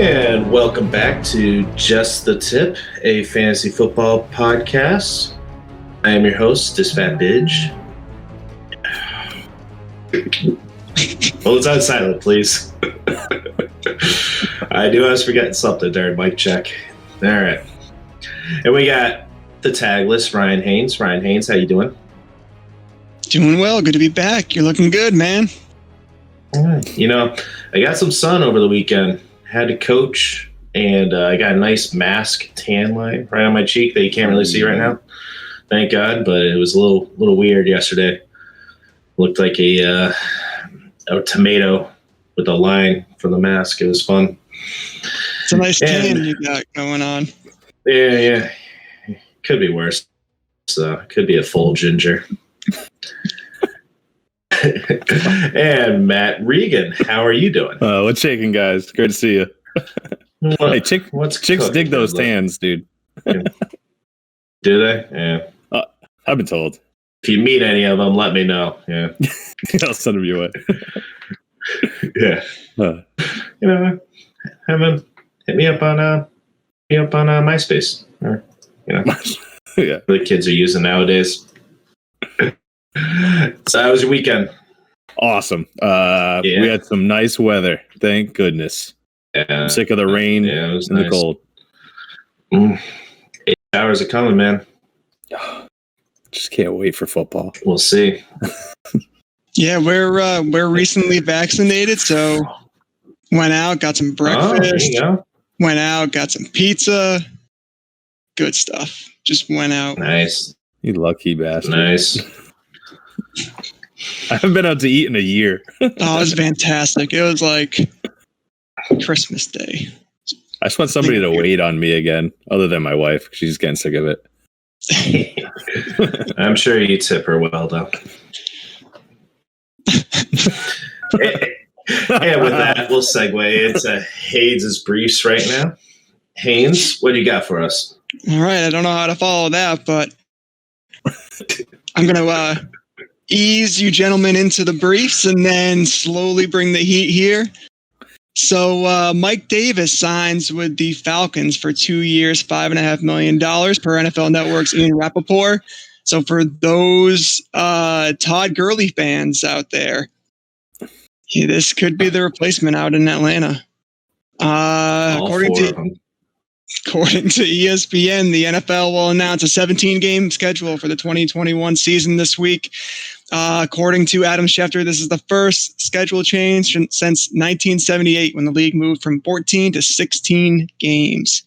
And welcome back to Just the Tip, a fantasy football podcast. I am your host, Disfat Bidge. Hold it on silent, please. I knew I was forgetting something there, mic check. All right. And we got the tagless, Ryan Haynes. Ryan Haynes, how you doing? Doing well. Good to be back. You're looking good, man. All right. You know, I got some sun over the weekend. Had to coach, and I got a nice mask tan line right on my cheek that you can't really see right now. Thank God, but it was a little weird yesterday. Looked like a tomato with a line for the mask. It was fun. It's a nice tan you got going on. Yeah. Could be worse. So could be a full ginger. And Matt Regan, how are you doing? What's shaking, guys? Great to see you. Hey, chicks dig those tans, dude. Do they? Yeah. I've been told. If you meet any of them, let me know. Yeah. I'll send them your way. Yeah. You know, hit me up on MySpace. Or, you know, Yeah. the kids are using nowadays. So how was your weekend? Awesome. We had some nice weather. Thank goodness. Yeah. I'm sick of the rain Yeah, it was and nice. the cold. 8 hours are coming, man. Just can't wait for football. We'll see. Yeah, we're recently vaccinated, so went out, got some breakfast. Oh, there you go. Went out, got some pizza. Good stuff. Just went out. Nice. You lucky bastard. Nice. I haven't been out to eat in a year. Oh, it was fantastic. It was like Christmas Day. I just want somebody to wait on me again, other than my wife. She's getting sick of it. I'm sure you tip her well, though. And with that, we'll segue into Haynes' briefs right now. Haynes, what do you got for us? All right, I don't know how to follow that, but I'm going to ease you gentlemen into the briefs and then slowly bring the heat here. So Mike Davis signs with the Falcons for 2 years, $5.5 million per NFL Network's Ian Rappaport. So for those Todd Gurley fans out there, this could be the replacement out in Atlanta. According to ESPN, the NFL will announce a 17-game schedule for the 2021 season this week. According to Adam Schefter, this is the first schedule change since 1978 when the league moved from 14 to 16 games.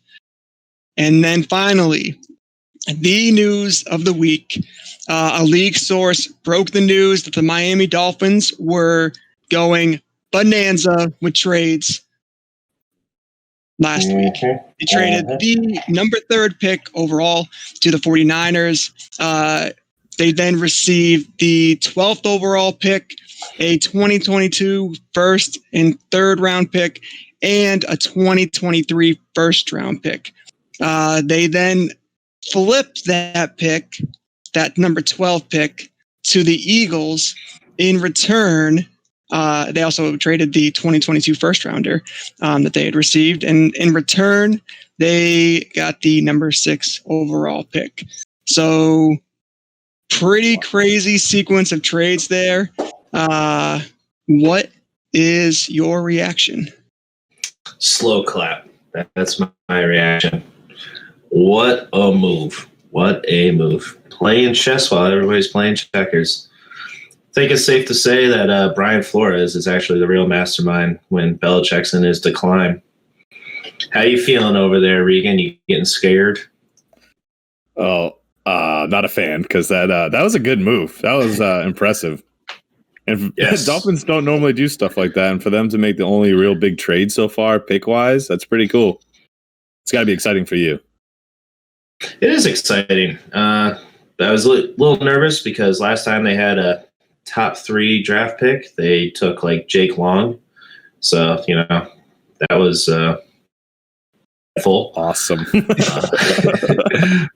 And then finally, the news of the week. A league source broke the news that the Miami Dolphins were going bonanza with trades last week. They traded the number 3 pick overall to the 49ers. They then received the 12th overall pick, a 2022 first and third round pick, and a 2023 first round pick. They then flipped that pick, that number 12 pick, to the Eagles. In return, they also traded the 2022 first rounder that they had received. And in return, they got the number 6 overall pick. So pretty crazy sequence of trades there. What is your reaction? Slow clap. That's my reaction. What a move. What a move. Playing chess while everybody's playing checkers. I think it's safe to say that Brian Flores is actually the real mastermind when Belichick's in his decline. How you feeling over there, Regan? You getting scared? Oh, not a fan, because that was a good move. That was impressive. And yes. Dolphins don't normally do stuff like that, and for them to make the only real big trade so far, pick-wise, that's pretty cool. It's got to be exciting for you. It is exciting. I was a little nervous because last time they had a top 3 draft pick, they took like Jake Long. So, you know, that was full. Awesome.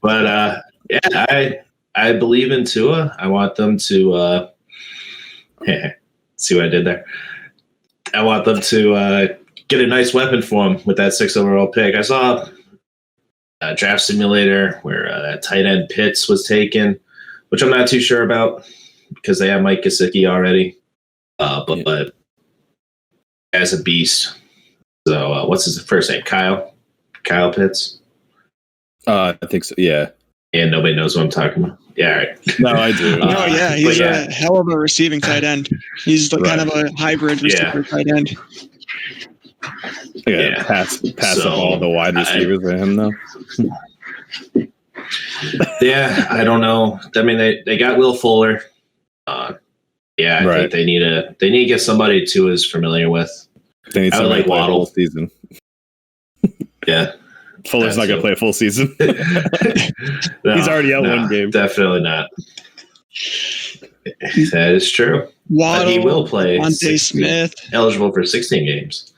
But yeah, I believe in Tua. I want them to see what I did there. I want them to get a nice weapon for him with that 6th overall pick. I saw a draft simulator where that tight end Pitts was taken, which I'm not too sure about because they have Mike Gesicki already. But as a beast. So what's his first name? Kyle Pitts. I think so. Yeah. And nobody knows what I'm talking about. Yeah, all right. No, I do. No, yeah, he's a hell of a receiving tight end. He's kind of a hybrid receiver tight end. Pass up all the wide receivers for him though. Yeah, I don't know. I mean, they got Will Fuller. I think they need to get somebody Tua is familiar with. They need somebody to play a full season. Yeah. Fuller's not going to play a full season. No, he's already out one game. Definitely not. That is true. Waddle, but he will play. Devontae Smith. Eligible for 16 games.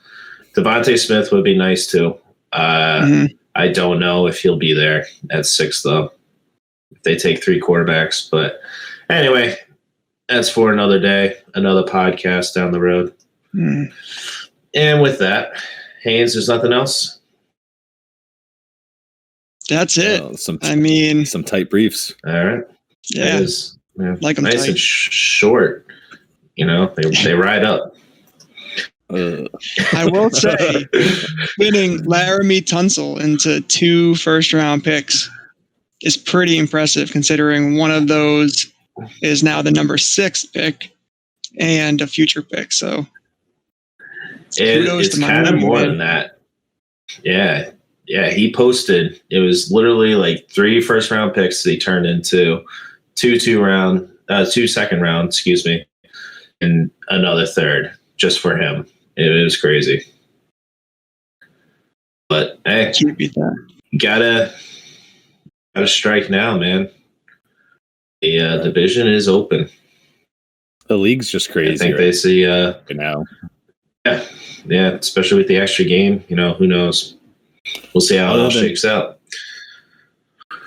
Devontae Smith would be nice too. I don't know if he'll be there at 6 though. If they take 3 quarterbacks. But anyway, that's for another day, another podcast down the road. And with that, Haynes, there's nothing else? That's it. Some tight briefs. All right. Yeah. Like them nice tight. And short. They ride up. I will say, winning Laramie Tunsil into 2 first-round picks is pretty impressive, considering one of those is now the number 6 pick and a future pick. So it's kind of more than that. Yeah. Yeah, he posted. It was literally like 3 first-round picks that he turned into 2 second round, and another third just for him. It was crazy. But hey, can't beat that. Gotta strike now, man. The division is open. The league's just crazy. I think they see now. Yeah, especially with the extra game. Who knows? We'll see how it all shakes out.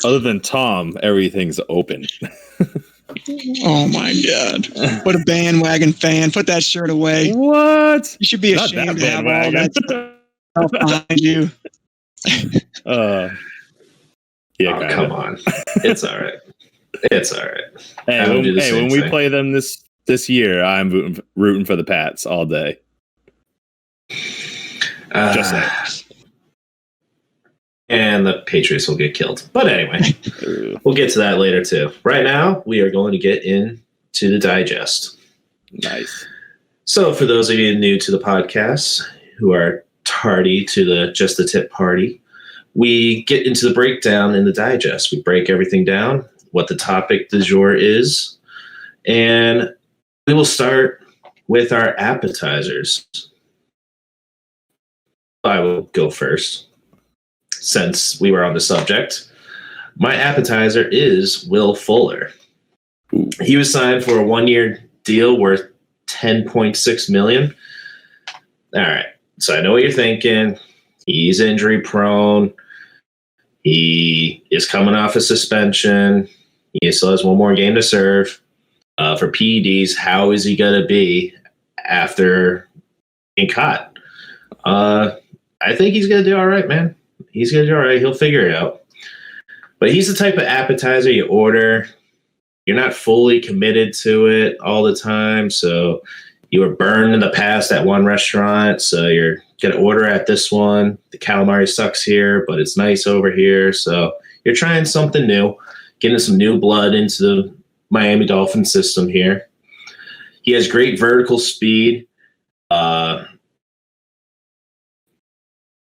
Other than Tom, everything's open. Oh my God! What a bandwagon fan! Put that shirt away. What? You should be ashamed to have all that stuff behind you. Come on! It's all right. It's all right. Hey, when we play them this year, I'm rooting for the Pats all day. Just saying. And the Patriots will get killed. But anyway, we'll get to that later too. Right now, we are going to get into the digest. Nice. So for those of you new to the podcast who are tardy to the Just the Tip party, we get into the breakdown in the digest. We break everything down, what the topic du jour is, and we will start with our appetizers. I will go first. Since we were on the subject, my appetizer is Will Fuller. He was signed for a 1-year deal worth $10.6 million. All right, so I know what you're thinking. He's injury prone. He is coming off a suspension. He still has 1 more game to serve. For PEDs, how is he going to be after being caught? I think he's going to do all right, man. He's going to do all right. He'll figure it out. But he's the type of appetizer you order. You're not fully committed to it all the time. So you were burned in the past at one restaurant. So you're going to order at this one. The calamari sucks here, but it's nice over here. So you're trying something new, getting some new blood into the Miami Dolphins system here. He has great vertical speed.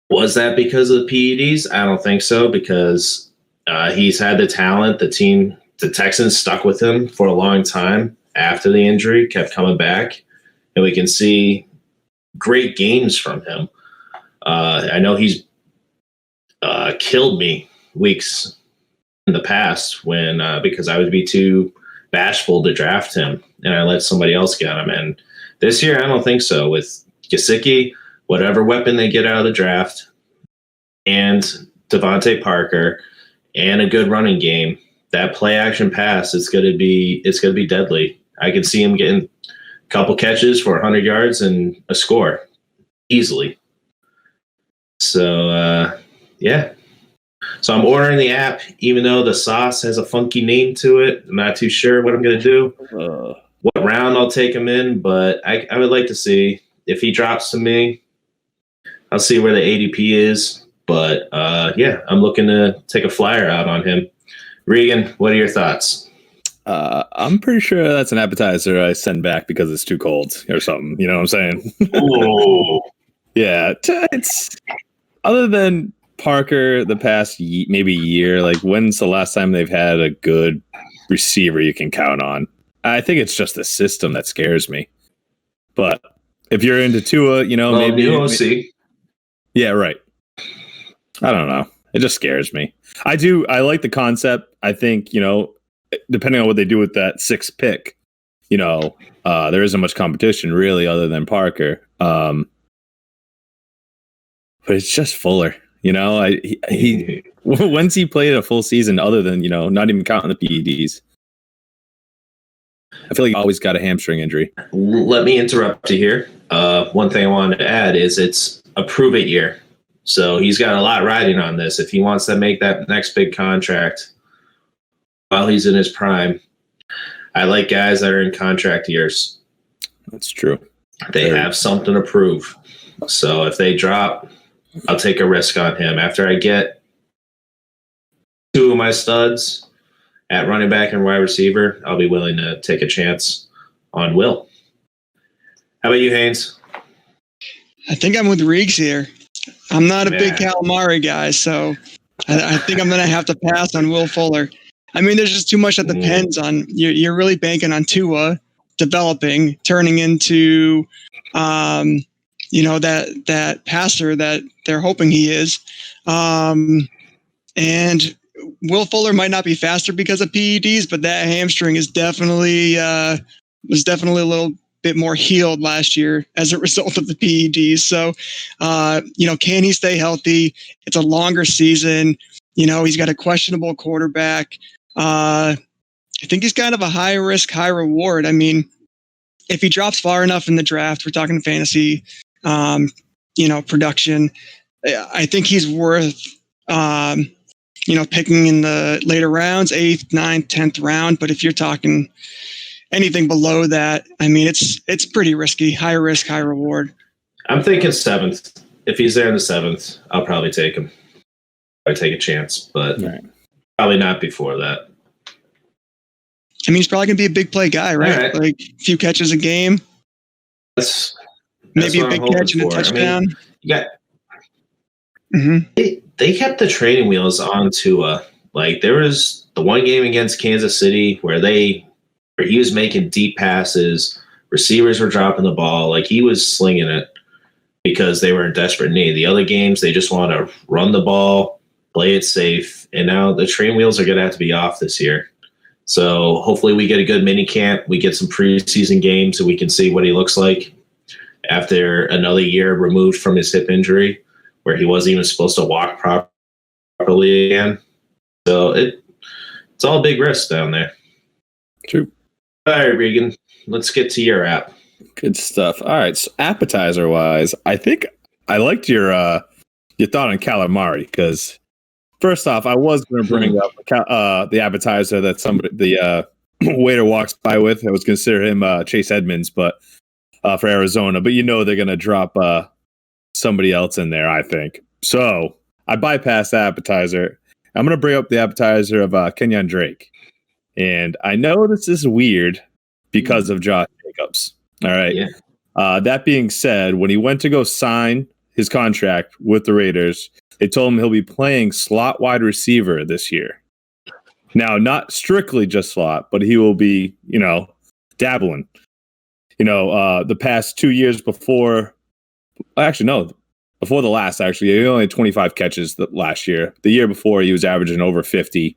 Was that because of the PEDs? I don't think so, because he's had the talent. The Texans stuck with him for a long time after the injury, kept coming back, and we can see great games from him. I know he's killed me weeks in the past when because I would be too bashful to draft him, and I let somebody else get him. And this year, I don't think so. With Gesicki, whatever weapon they get out of the draft, and Devontae Parker, and a good running game, that play action pass, it's gonna be deadly. I can see him getting a couple catches for 100 yards and a score easily. So yeah. So I'm ordering the app, even though the sauce has a funky name to it. I'm not too sure what I'm going to do, what round I'll take him in, but I would like to see if he drops to me. I'll see where the ADP is. But yeah, I'm looking to take a flyer out on him. Regan, what are your thoughts? I'm pretty sure that's an appetizer I send back because it's too cold or something. You know what I'm saying? Oh, Yeah. It's other than Parker the past maybe year, like when's the last time they've had a good receiver you can count on? I think it's just the system that scares me. But if you're into Tua, maybe new OC. Yeah, right. I don't know. It just scares me. I like the concept. I think, depending on what they do with that 6th pick, there isn't much competition really other than Parker. But it's just Fuller. He when's he played a full season other than, not even counting the PEDs? I feel like he always got a hamstring injury. Let me interrupt you here. One thing I wanted to add is it's a prove it year. So he's got a lot riding on this. If he wants to make that next big contract while he's in his prime, I like guys that are in contract years. That's true. They have something to prove. So if they drop, I'll take a risk on him. After I get 2 of my studs at running back and wide receiver, I'll be willing to take a chance on Will. How about you, Haynes? I think I'm with Reeks here. I'm not a big calamari guy, so I think I'm going to have to pass on Will Fuller. I mean, there's just too much that depends on you're really banking on Tua developing, turning into, that passer that they're hoping he is. And Will Fuller might not be faster because of PEDs, but that hamstring is definitely was definitely a little bit more healed last year as a result of the PEDs. So, can he stay healthy? It's a longer season. He's got a questionable quarterback. I think he's kind of a high risk, high reward. I mean, if he drops far enough in the draft, we're talking fantasy, production. I think he's worth, picking in the later rounds, 8th, 9th, 10th round. But if you're talking anything below that, I mean, it's pretty risky. High risk, high reward. I'm thinking 7th. If he's there in the 7th, I'll probably take him. I take a chance, but probably not before that. I mean, he's probably going to be a big play guy, right? Like a few catches a game. That's maybe a big catch and a touchdown. They kept the training wheels on Tua. Like there was the one game against Kansas City where he was making deep passes, receivers were dropping the ball, like he was slinging it because they were in desperate need. The other games, they just want to run the ball, play it safe, and now the training wheels are going to have to be off this year. So hopefully we get a good mini camp, we get some preseason games, so we can see what he looks like after another year removed from his hip injury, where he wasn't even supposed to walk properly again. So it's all a big risk down there. True. All right, Regan, let's get to your app. Good stuff. All right, so appetizer wise, I think I liked your thought on calamari because first off, I was going to bring up the appetizer that the waiter walks by with. I was consider him Chase Edmonds, but for Arizona. But they're going to drop somebody else in there, I think. So I bypassed the appetizer. I'm going to bring up the appetizer of Kenyon Drake. And I know this is weird because of Josh Jacobs. All right. Yeah. That being said, when he went to go sign his contract with the Raiders, they told him he'll be playing slot wide receiver this year. Now, not strictly just slot, but he will be, dabbling. The past 2 years before the last, he only had 25 catches last year. The year before, he was averaging over 50.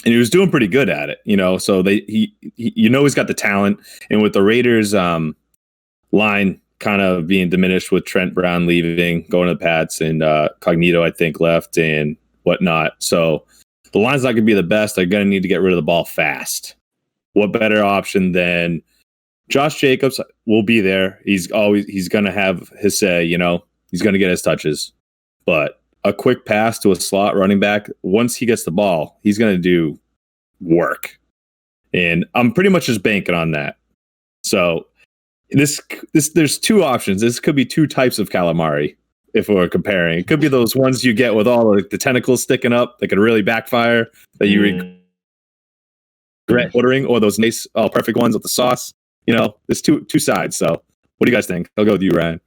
And he was doing pretty good at it, So he's got the talent. And with the Raiders line kind of being diminished with Trent Brown leaving, going to the Pats, and Cognito, I think, left and whatnot. So the line's not going to be the best. They're going to need to get rid of the ball fast. What better option than Josh Jacobs will be there. He's going to have his say, he's going to get his touches. but a quick pass to a slot running back, once he gets the ball, he's going to do work. And I'm pretty much just banking on that. So this there's two options. This could be two types of calamari if we're comparing. It could be those ones you get with all the tentacles sticking up that could really backfire that you regret ordering, or those nice, perfect ones with the sauce. There's two sides. So what do you guys think? I'll go with you, Ryan.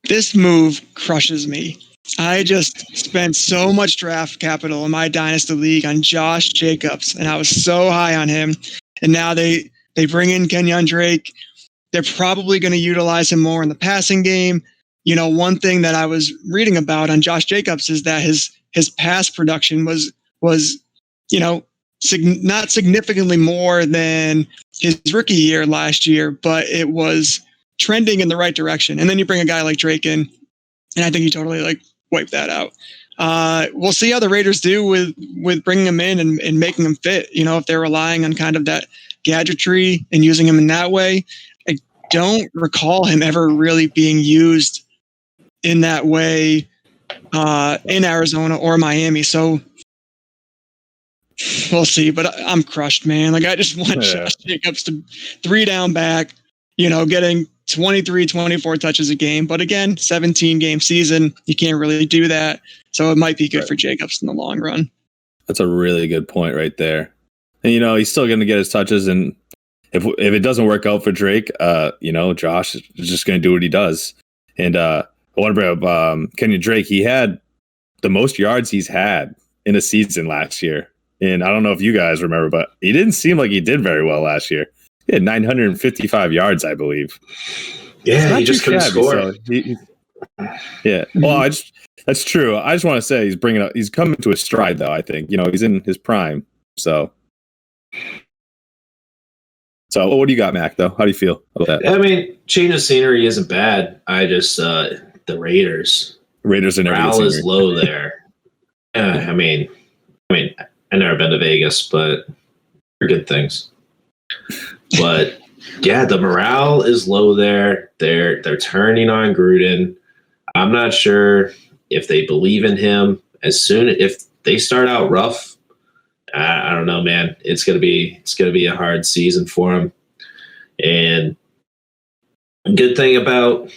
This move crushes me. I just spent so much draft capital in my Dynasty League on Josh Jacobs, and I was so high on him. And now they bring in Kenyon Drake. They're probably going to utilize him more in the passing game. One thing that I was reading about on Josh Jacobs is that his pass production was not significantly more than his rookie year last year, but it was trending in the right direction. And then you bring a guy like Drake in, and I think you totally wipe that out. We'll see how the Raiders do with bringing him in and making him fit. If they're relying on kind of that gadgetry and using him in that way. I don't recall him ever really being used in that way in Arizona or Miami. So we'll see, but I'm crushed, man. I just want Josh Jacobs to 3 down back, getting 23, 24 touches a game. But again, 17 game season, you can't really do that. So it might be good for Jacobs in the long run. That's a really good point right there. And, he's still going to get his touches. And if it doesn't work out for Drake, Josh is just going to do what he does. And I want to bring up Kenyon Drake. He had the most yards he's had in a season last year. And I don't know if you guys remember, but he didn't seem like he did very well last year. He had 955 yards, I believe. Yeah, he just couldn't score. So yeah. Well, that's true. I just want to say he's coming to a stride, though, I think. He's in his prime. So what do you got, Mac, though? How do you feel about that? I mean, change of scenery isn't bad. I just, the Raiders. Raiders are never morale is low there. I mean, I've never been to Vegas, but they're good things. But yeah, the morale is low there. They're turning on Gruden. I'm not sure if they believe in him. If they start out rough, I don't know, man. It's gonna be a hard season for him. And a good thing about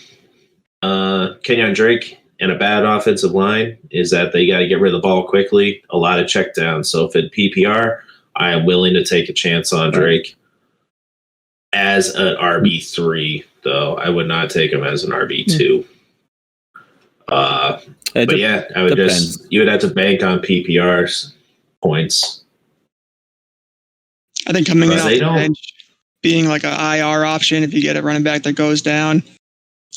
Kenyon Drake and a bad offensive line is that they got to get rid of the ball quickly. A lot of checkdowns. So if in PPR, I am willing to take a chance on Drake as an RB3, though. I would not take him as an RB2. But yeah, I would you would have to bank on PPR's points. I think coming in off the bench, being like an IR option if you get a running back that goes down,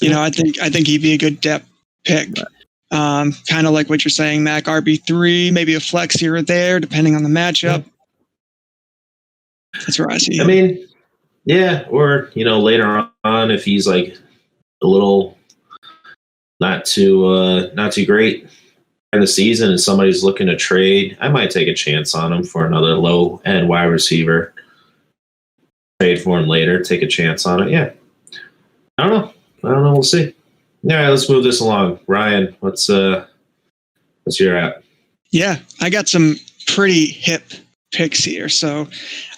I think he'd be a good depth pick. Kind of like what you're saying, Mac. RB3, maybe a flex here or there, depending on the matchup. That's where I see him. I mean, yeah, or later on, if he's a little not too great in the season and somebody's looking to trade, I might take a chance on him for another low end wide receiver. Trade for him later, take a chance on it. Yeah, I don't know. We'll see. All right, let's move this along. Ryan, what's your app? Yeah, I got some pretty hip picks here, so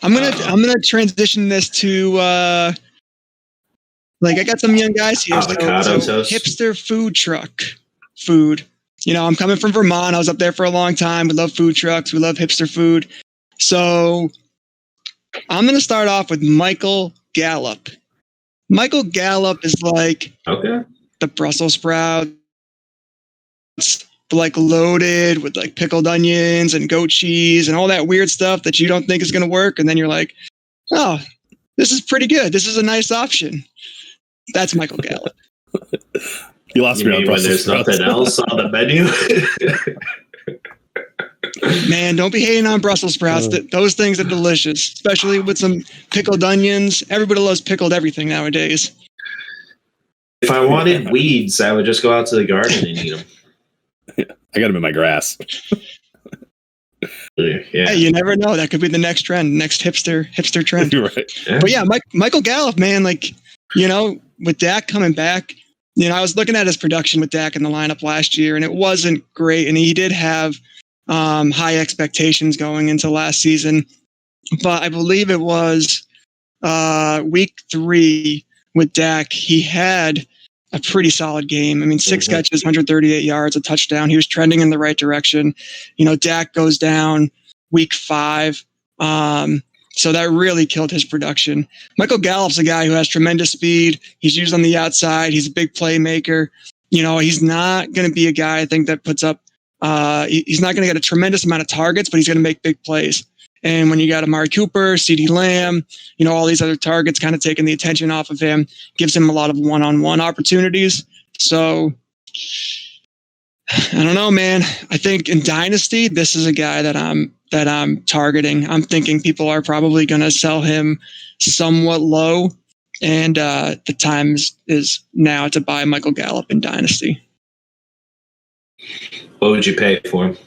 I'm gonna transition this to I got some young guys here. Avocado toast. Hipster food truck food. I'm coming from Vermont. I was up there for a long time. We love food trucks. We love hipster food. So I'm gonna start off with Michael Gallup. Michael Gallup is the Brussels sprouts, loaded with pickled onions and goat cheese and all that weird stuff that you don't think is going to work. And then you're like, oh, this is pretty good. This is a nice option. That's Michael Gallup. You lost me on Brussels sprouts. There's nothing else on the menu. Man, don't be hating on Brussels sprouts. Those things are delicious, especially with some pickled onions. Everybody loves pickled everything nowadays. If I wanted weeds, I would just go out to the garden and eat them. I got them in my grass. Yeah. Hey, you never know. That could be the next trend, next hipster trend. You're right. Yeah. But yeah, Michael Gallup, man, with Dak coming back, I was looking at his production with Dak in the lineup last year, and it wasn't great. And he did have high expectations going into last season. But I believe it was week 3 with Dak. He had a pretty solid game. I mean, 6 catches, 138 yards, a touchdown. He was trending in the right direction. Dak goes down week 5. So that really killed his production. Michael Gallup's a guy who has tremendous speed. He's used on the outside. He's a big playmaker. He's not going to be a guy, I think, that puts up he's not going to get a tremendous amount of targets, but he's going to make big plays. And when you got Amari Cooper, CeeDee Lamb, all these other targets kind of taking the attention off of him, gives him a lot of one-on-one opportunities. So I don't know, man. I think in Dynasty, this is a guy that I'm targeting. I'm thinking people are probably going to sell him somewhat low, and the time is now to buy Michael Gallup in Dynasty. What would you pay for him?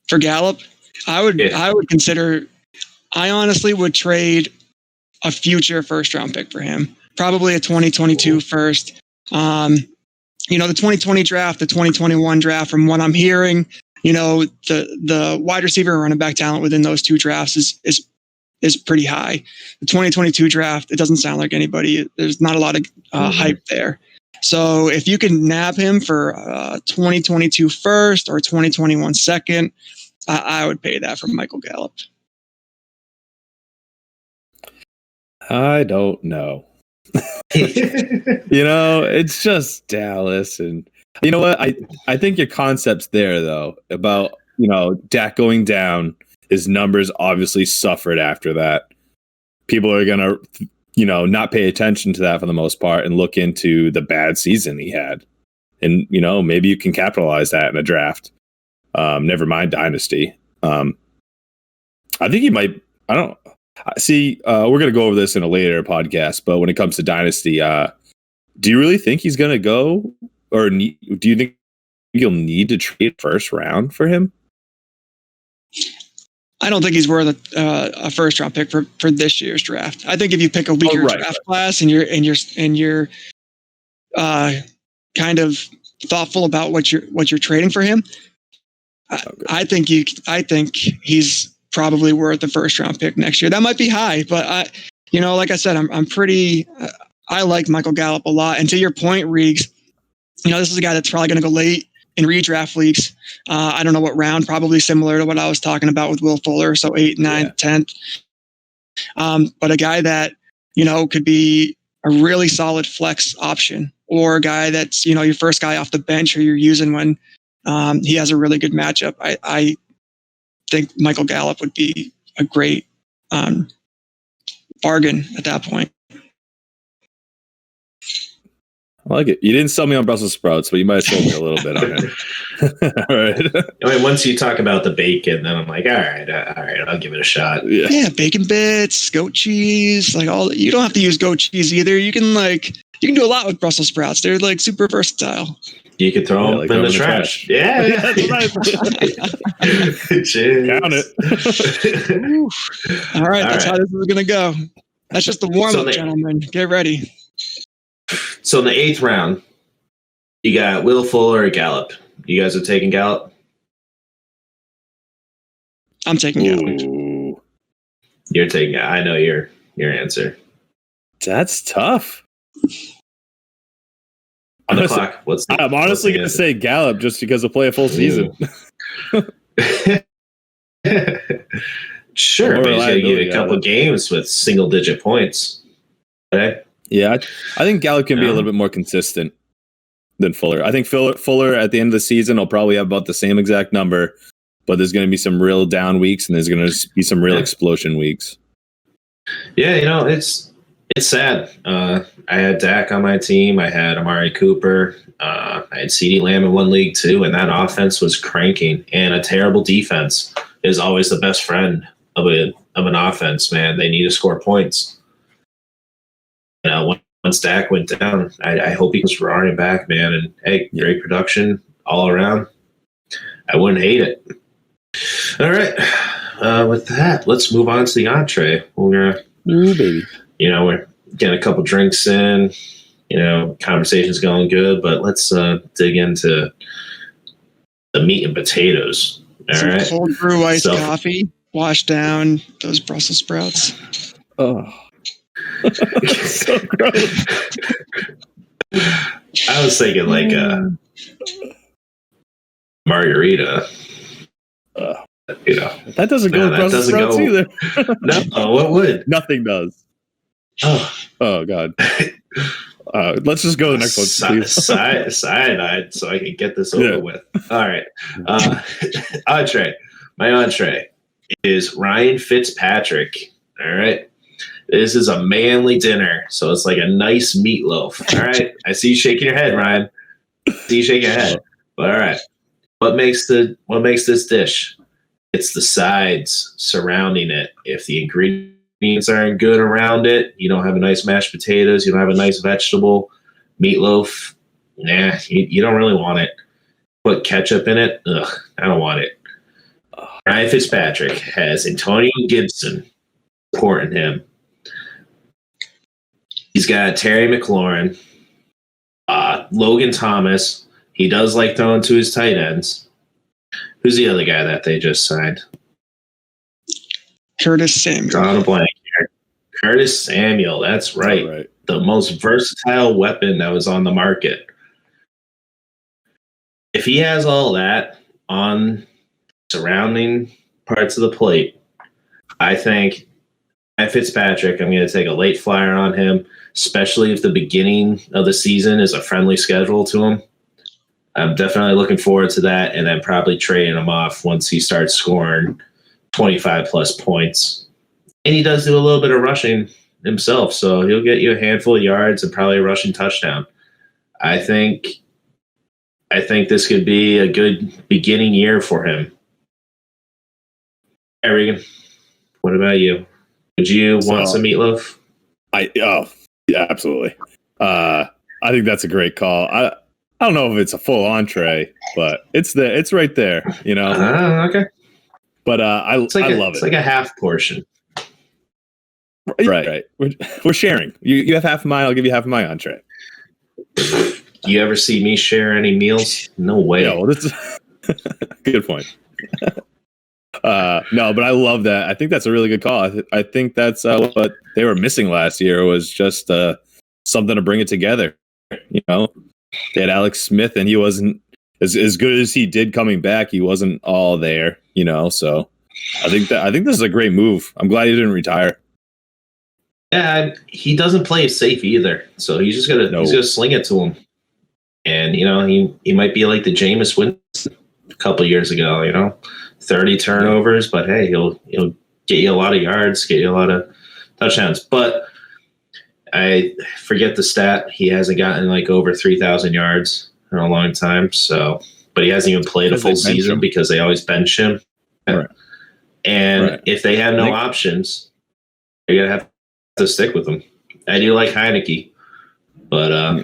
For Gallup, I would consider. I honestly would trade a future first-round pick for him. Probably a 2022 first. The 2020 draft, the 2021 draft, from what I'm hearing, the wide receiver and running back talent within those two drafts is pretty high. The 2022 draft, it doesn't sound like anybody. There's not a lot of hype there. So if you can nab him for 2022 first or 2021 second, I would pay that for Michael Gallup. I don't know. It's just Dallas, and you know what? I think your concept's there though about Dak going down. His numbers obviously suffered after that. People are gonna not pay attention to that for the most part and look into the bad season he had, and maybe you can capitalize that in a draft. Never mind Dynasty. I think he might. I don't see. We're going to go over this in a later podcast, but when it comes to Dynasty, do you really think he's going to go, or do you think you'll need to trade first round for him? I don't think he's worth a first round pick for this year's draft. I think if you pick a weaker draft class and you're kind of thoughtful about what you're trading for him, I think he's probably worth a first round pick next year. That might be high, but like I said, I like Michael Gallup a lot. And to your point, Reegs, this is a guy that's probably going to go late in redraft leagues. I don't know what round, probably similar to what I was talking about with Will Fuller. So 8th, 9th, 10th. But a guy that, could be a really solid flex option, or a guy that's, your first guy off the bench, or you're using when he has a really good matchup. I think Michael Gallup would be a great bargain at that point. I like it. You didn't sell me on Brussels sprouts, but you might have sold me a little bit on it. All right. I mean, once you talk about the bacon, then I'm like, all right, I'll give it a shot. Yeah, bacon bits, goat cheese, you don't have to use goat cheese either. You can do a lot with Brussels sprouts. They're super versatile. You could throw them in the trash. Yeah. Cheers. Count it. All right, that's how this is going to go. That's just the warm-up, gentlemen. Get ready. So in the 8th round, you got Will Fuller or Gallup. You guys are taking Gallup? I'm taking Gallup. You're taking. I know your answer. That's tough. On the clock. I'm honestly going to say Gallup just because of play a full season. Sure, but he's going to get a couple games with single-digit points. Okay. Yeah, I think Gallup can be a little bit more consistent than Fuller. I think Fuller at the end of the season will probably have about the same exact number, but there's going to be some real down weeks and there's going to be some real explosion weeks. Yeah, it's sad. I had Dak on my team. I had Amari Cooper. I had CeeDee Lamb in one league too, and that offense was cranking. And a terrible defense is always the best friend of an offense. Man, they need to score points. Once Dak went down, I hope he was roaring back, man. And hey, great production all around. I wouldn't hate it. All right. With that, let's move on to the entree. We're gonna, baby. we're getting a couple drinks in, Conversation's going good, but let's dig into the meat and potatoes. All Some right. cold brew iced So- coffee. Wash down those Brussels sprouts. Oh, so gross. I was thinking like a margarita. That doesn't go No, with that Brussels doesn't sprouts go- either. No, what would? Nothing does. Oh, Oh God. Let's just go to the next one, please. cyanide, so I can get this over Yeah. with. All right. Entree. My entree is Ryan Fitzpatrick. All right. This is a manly dinner, so it's like a nice meatloaf. All right. I see you shaking your head, Ryan. I see you shaking your head. But all right. What makes this dish? It's the sides surrounding it. If the ingredients aren't good around it, you don't have a nice mashed potatoes, you don't have a nice vegetable meatloaf, nah, you don't really want it. Put ketchup in it, ugh, I don't want it. Ryan Fitzpatrick has Antonio Gibson supporting him. He's got Terry McLaurin, Logan Thomas. He does like throwing to his tight ends. Who's the other guy that they just signed? Curtis Samuel. Drawing a blank here. Curtis Samuel. That's right. All right. The most versatile weapon that was on the market. If he has all that on surrounding parts of the plate, I think at Fitzpatrick, I'm going to take a late flyer on him, especially if the beginning of the season is a friendly schedule to him. I'm definitely looking forward to that, and then probably trading him off once he starts scoring 25 plus points. And he does do a little bit of rushing himself, so he'll get you a handful of yards and probably a rushing touchdown. I think this could be a good beginning year for him. Hey, Regan, what about you? Would you want some meatloaf? Yeah, absolutely. I think that's a great call. I don't know if it's a full entree, but it's right there, Okay. But I love It's it. like a half portion. Right. We're sharing. You have half of mine. I'll give you half of my entree. You ever see me share any meals? No way. Yeah, well, this is good point. No, but I love that. I think that's a really good call. I think that's what they were missing last year was just something to bring it together. They had Alex Smith, and he wasn't as good as he did coming back. He wasn't all there, So I think this is a great move. I'm glad he didn't retire. Yeah, he doesn't play it safe either. So he's gonna sling it to him. And he might be like the Jameis Winston a couple years ago. 30 turnovers, but hey, he'll get you a lot of yards, get you a lot of touchdowns. But I forget the stat. He hasn't gotten like over 3,000 yards in a long time. So, but he hasn't even played a full season because they always bench him. Right. And if they have no options, they're gonna have to stick with him. I do like Heineke, but I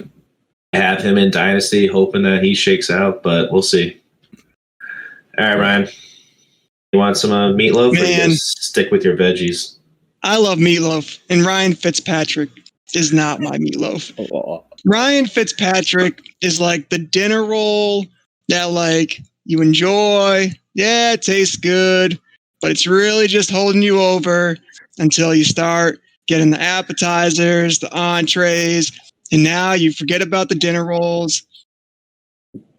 have him in Dynasty, hoping that he shakes out. But we'll see. All right, Ryan. You want some meatloaf, or you just stick with your veggies? I love meatloaf, and Ryan Fitzpatrick is not my meatloaf. Ryan Fitzpatrick is like the dinner roll that like you enjoy. Yeah, it tastes good, but it's really just holding you over until you start getting the appetizers, the entrees, and now you forget about the dinner rolls.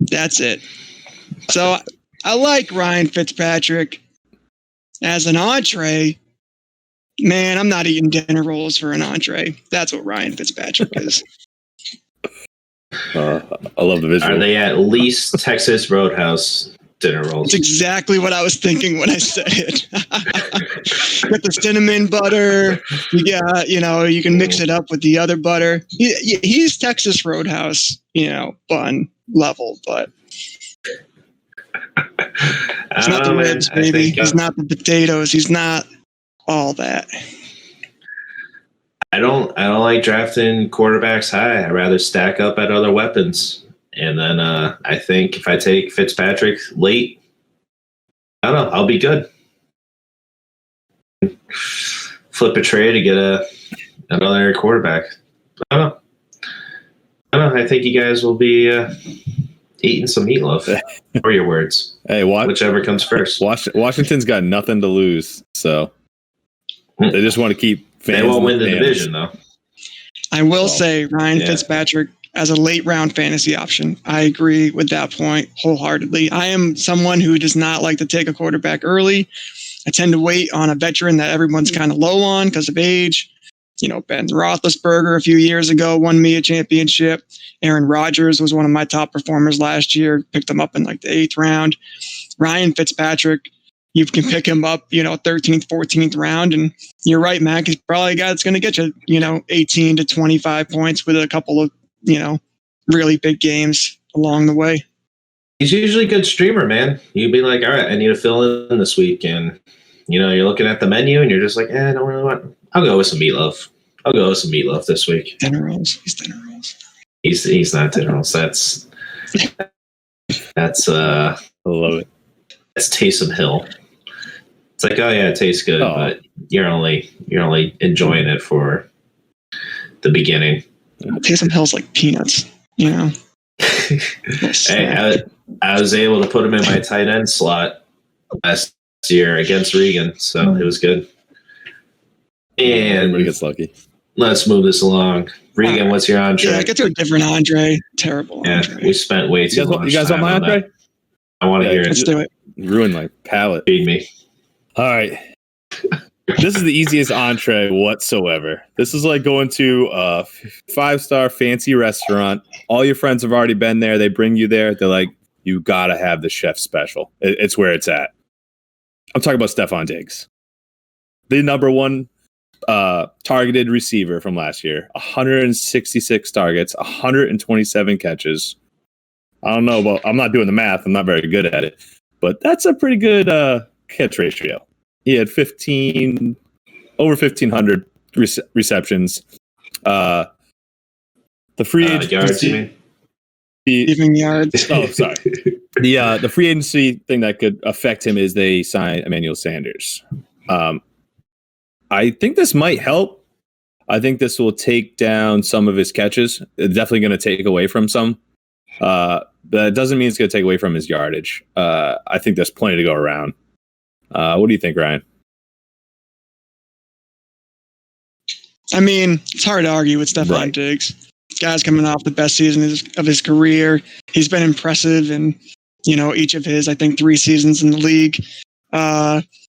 That's it. So I like Ryan Fitzpatrick as an entree. Man, I'm not eating dinner rolls for an entree. That's what Ryan Fitzpatrick is. I love the visual. Are they at least Texas Roadhouse dinner rolls? That's exactly what I was thinking when I said it. With the cinnamon butter, you can mix it up with the other butter. He's Texas Roadhouse, bun level, but it's not the ribs, baby. He's not the potatoes. He's not all that. I don't like drafting quarterbacks high. I'd rather stack up at other weapons. And then I think if I take Fitzpatrick late, I don't know, I'll be good. Flip a trade to get another quarterback. I don't know. don't know. I think you guys will be eating some meatloaf, or your words, Hey, whichever comes first. Washington's got nothing to lose, so they just want to keep fans. They won't win the fans. division, though. I will say Ryan yeah. Fitzpatrick as a late round fantasy option. I agree with that point wholeheartedly. I am someone who does not like to take a quarterback early. I tend to wait on a veteran that everyone's kind of low on because of age. You know, Ben Roethlisberger a few years ago won me a championship. Aaron Rodgers was one of my top performers last year. Picked him up in like the 8th round. Ryan Fitzpatrick, you can pick him up, 13th, 14th round. And you're right, Mac. He's probably a guy that's going to get you, 18 to 25 points with a couple of, really big games along the way. He's usually a good streamer, man. You'd be like, all right, I need to fill in this week. And, you're looking at the menu and you're just like, I don't really want. I'll go with some meatloaf. This week. Dinner rolls. He's dinner rolls. He's not dinner rolls. That's I love it. That's Taysom Hill. It's like, oh yeah, it tastes good, but you're only enjoying it for the beginning. Taysom Hill's like peanuts, Hey, I was able to put him in my tight end slot last year against Regan, so it was good. And everybody gets lucky. Let's move this along. Regan, what's your entree? Yeah, get to a different Andre. Terrible Andre. We spent way too long. You guys want my entree? I want to hear it. Let's do it. Ruin my palate. Feed me. All right. This is the easiest entree whatsoever. This is like going to a 5-star fancy restaurant. All your friends have already been there. They bring you there. They're like, you got to have the chef special. It's where it's at. I'm talking about Stephon Diggs. The number one targeted receiver from last year. 166 targets, 127 catches. I don't know about, I'm not doing the math. I'm not very good at it. But that's a pretty good catch ratio. He had over 1,500 receptions. The free agency, yards, you mean? Even yards. Oh, sorry. The free agency thing that could affect him is they sign Emmanuel Sanders. I think this might help. I think this will take down some of his catches. It's definitely going to take away from some. But it doesn't mean it's going to take away from his yardage. I think there's plenty to go around. What do you think, Ryan? I mean, it's hard to argue with Stephon Diggs. This guy's coming off the best season of his career. He's been impressive in, each of his, I think, 3 seasons in the league.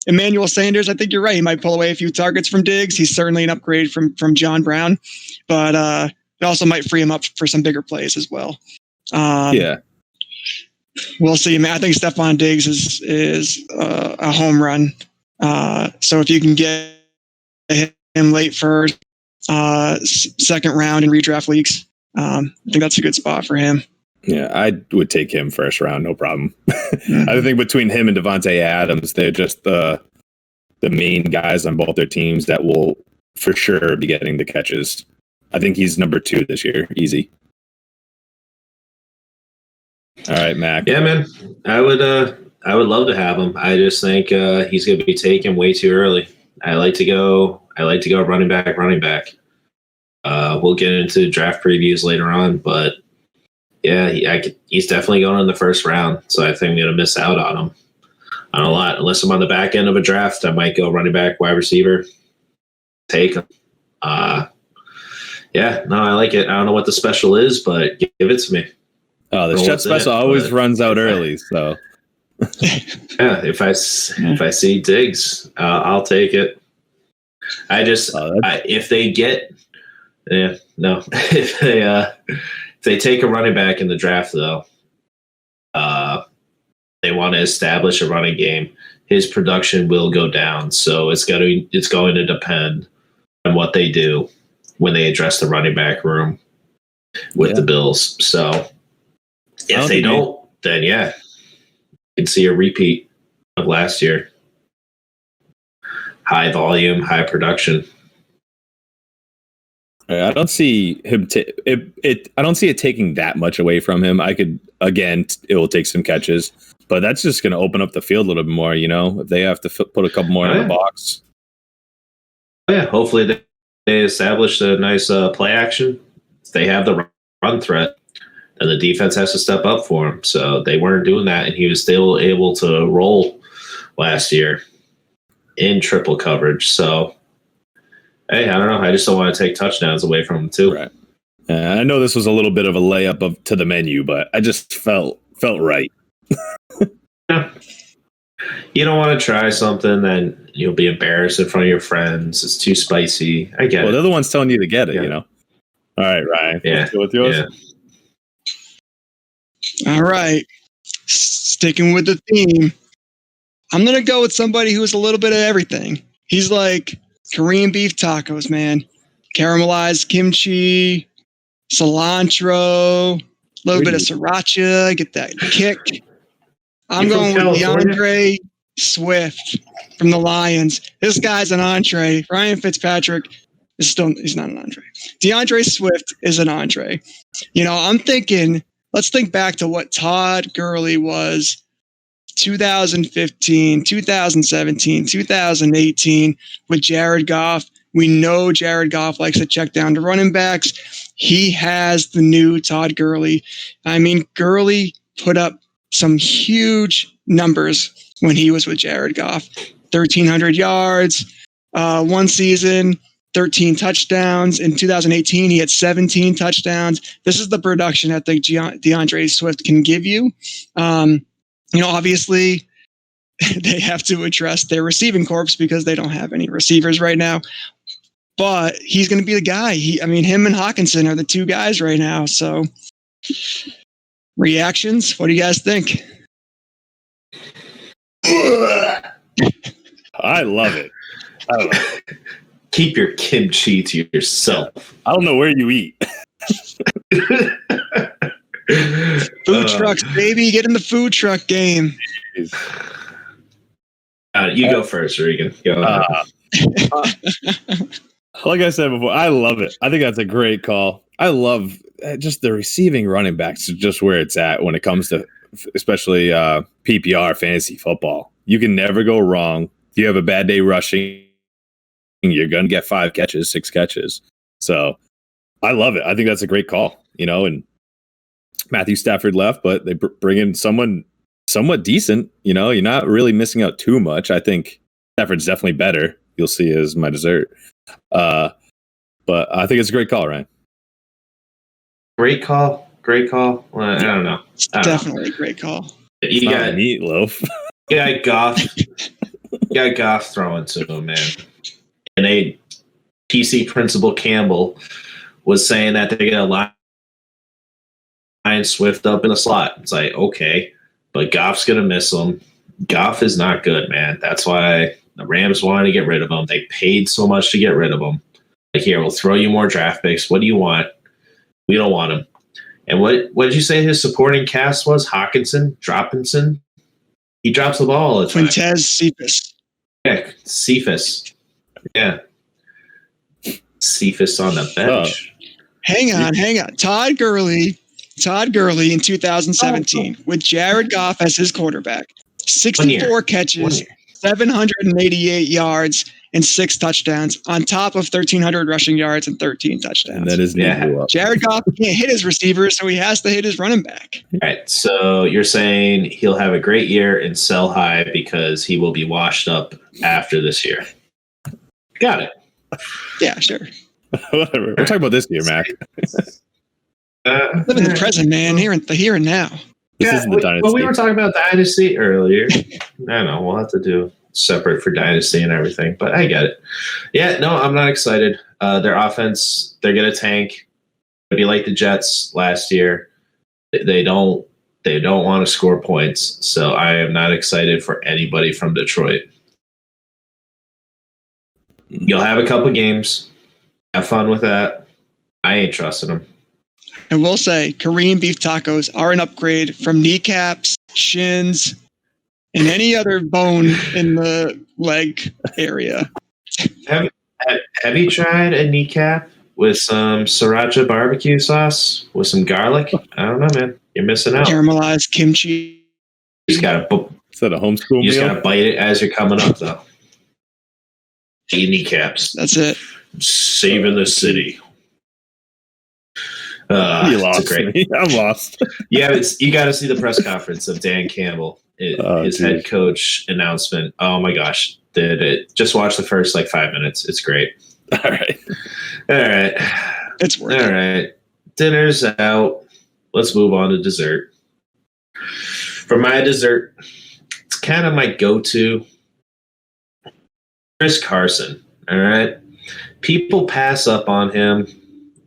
Emmanuel Sanders, I think you're right. He might pull away a few targets from Diggs. He's certainly an upgrade from John Brown, but it also might free him up for some bigger plays as well. Yeah. We'll see. I mean, I think Stephon Diggs is a home run. So if you can get him late first, second round in redraft leagues, I think that's a good spot for him. Yeah, I would take him first round, no problem. I think between him and Devontae Adams, they're just the main guys on both their teams that will for sure be getting the catches. I think he's number 2 this year, easy. All right, Mac. Yeah, man. I would love to have him. I just think he's going to be taken way too early. I like to go running back. We'll get into draft previews later on, but yeah, he's definitely going in the first round. So I think I'm going to miss out on him on a lot. Unless I'm on the back end of a draft, I might go running back, wide receiver, take him. Yeah, no, I like it. I don't know what the special is, but give it to me. Oh, the chef special always runs out early, so. Yeah, if I see Diggs, I'll take it. I just if they get, no, if they take a running back in the draft though, they want to establish a running game. His production will go down, so it's going to depend on what they do when they address the running back room with the Bills. So. If they don't, then yeah, you can see a repeat of last year. High volume, high production. I don't see him. I don't see it taking that much away from him. It will take some catches, but that's just going to open up the field a little bit more. If they have to put a couple more in the box. Yeah, hopefully they establish a nice play action. If they have the run threat, and the defense has to step up for him. So they weren't doing that, and he was still able to roll last year in triple coverage. So, hey, I don't know. I just don't want to take touchdowns away from him too. Right. I know this was a little bit of a layup to the menu, but I just felt right. Yeah. You don't want to try something, then you'll be embarrassed in front of your friends. It's too spicy. I get Well, it. they're the ones telling you to get it, Yeah. you know. All right, Ryan. Yeah. Let's go with yours. Yeah. All right. Sticking with the theme, I'm going to go with somebody who is a little bit of everything. He's like Korean beef tacos, man. Caramelized kimchi, cilantro, a little bit of sriracha, get that kick. I'm You from going with California? DeAndre Swift from the Lions. This guy's an entree. Ryan Fitzpatrick is still, he's not an entree. DeAndre Swift is an entree. You know, I'm thinking, let's think back to what Todd Gurley was 2015, 2017, 2018 with Jared Goff. We know Jared Goff likes to check down to running backs. He has the new Todd Gurley. I mean, Gurley put up some huge numbers when he was with Jared Goff. 1,300 yards, one season, 13 touchdowns. In 2018, he had 17 touchdowns. This is the production that the DeAndre Swift can give you. You know, obviously, they have to address their receiving corps because they don't have any receivers right now. But he's going to be the guy. Him and Hawkinson are the two guys right now. So, reactions? What do you guys think? I love it. Keep your kimchi to yourself. I don't know where you eat. Food trucks, baby. Get in the food truck game. You go first, Regan. Go ahead. Like I said before, I love it. I think that's a great call. I love just the receiving running backs, just where it's at when it comes to especially PPR fantasy football. You can never go wrong. If you have a bad day rushing, you're going to get 5 catches, 6 catches. So I love it. I think that's a great call, you know, and Matthew Stafford left, but they bring in someone somewhat decent. You know, you're not really missing out too much. I think Stafford's definitely better. You'll see as my dessert. But I think it's a great call, Ryan. Great call. Great call. Well, I don't know. It's definitely a great call. You got meatloaf. You got Goff. You got Goff throwing to him, man. And a PC principal Campbell was saying that they're going to line Swift up in the slot. It's like, okay, but Goff's going to miss him. Goff is not good, man. That's why the Rams wanted to get rid of him. They paid so much to get rid of him. Like, here, we'll throw you more draft picks. What do you want? We don't want him. And what did you say his supporting cast was? Hawkinson? Droppinson? He drops the ball all the time. Quintez Cephas. Yeah, Cephas. Yeah. Cephas on the bench. Hang on. Todd Gurley in 2017 with Jared Goff as his quarterback. 64 catches, 788 yards, and 6 touchdowns on top of 1,300 rushing yards and 13 touchdowns. And that is Jared Goff can't hit his receivers, so he has to hit his running back. All right, so you're saying he'll have a great year and sell high because he will be washed up after this year. Got it. Yeah, sure. Whatever. We're talking about this year, Mac. Live in the present, man. Here and now. This isn't the dynasty. Well, we were talking about dynasty earlier. I don't know. We'll have to do separate for dynasty and everything, but I get it. Yeah, no, I'm not excited. Their offense, they're going to tank. It'll be like the Jets last year. They don't want to score points, so I am not excited for anybody from Detroit. You'll have a couple games. Have fun with that. I ain't trusting them. I will say, Korean beef tacos are an upgrade from kneecaps, shins, and any other bone in the leg area. Have you tried a kneecap with some sriracha barbecue sauce with some garlic? I don't know, man. You're missing out. Caramelized kimchi. You just gotta. Is that a homeschool You just meal? gotta bite it as you're coming up, though. Eat kneecaps. That's it. Saving the city. You It's lost a great. me. I'm lost. Yeah, you got to see the press conference of Dan Campbell, his head geez. coach announcement. Oh my gosh, did it? Just watch the first 5 minutes. It's great. All right. All right, It's worth all it. right. Dinner's out. Let's move on to dessert. For my dessert, it's kind of my go-to. Chris Carson. All right, people pass up on him.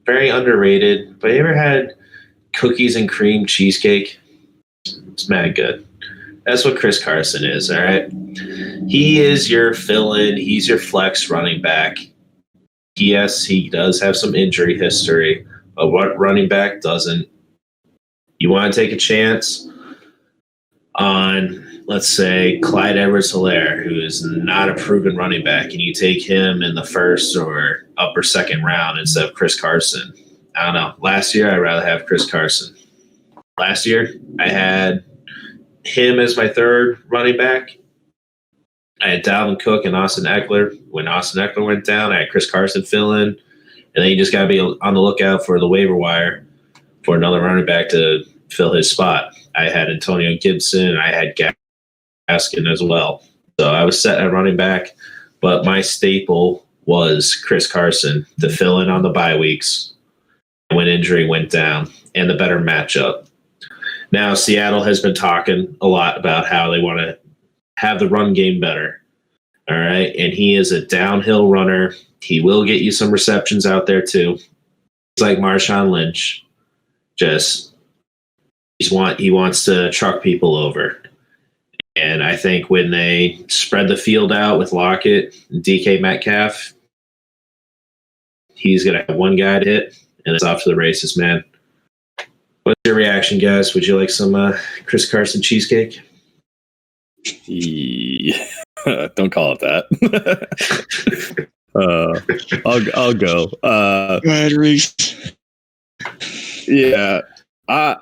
Very underrated. But you ever had cookies and cream cheesecake? It's mad good. That's what Chris Carson is, all right? He is your fill-in. He's your flex running back. Yes, he does have some injury history, but what running back doesn't? You want to take a chance on, let's say, Clyde Edwards-Helaire, who is not a proven running back, and you take him in the first or upper second round instead of Chris Carson. I don't know. Last year, I'd rather have Chris Carson. Last year, I had him as my third running back. I had Dalvin Cook and Austin Eckler. When Austin Eckler went down, I had Chris Carson fill in. And then you just got to be on the lookout for the waiver wire for another running back to fill his spot. I had Antonio Gibson. I had Gaskin as well. So I was set at running back, but my staple was Chris Carson to fill in on the bye weeks when injury went down and the better matchup. Now, Seattle has been talking a lot about how they want to have the run game better. All right. And he is a downhill runner. He will get you some receptions out there, too. He's like Marshawn Lynch. He wants to truck people over. And I think when they spread the field out with Lockett and DK Metcalf, he's going to have one guy to hit, and it's off to the races, man. What's your reaction, guys? Would you like some Chris Carson cheesecake? Yeah. Don't call it that. I'll go. Go ahead, Reese. Yeah, I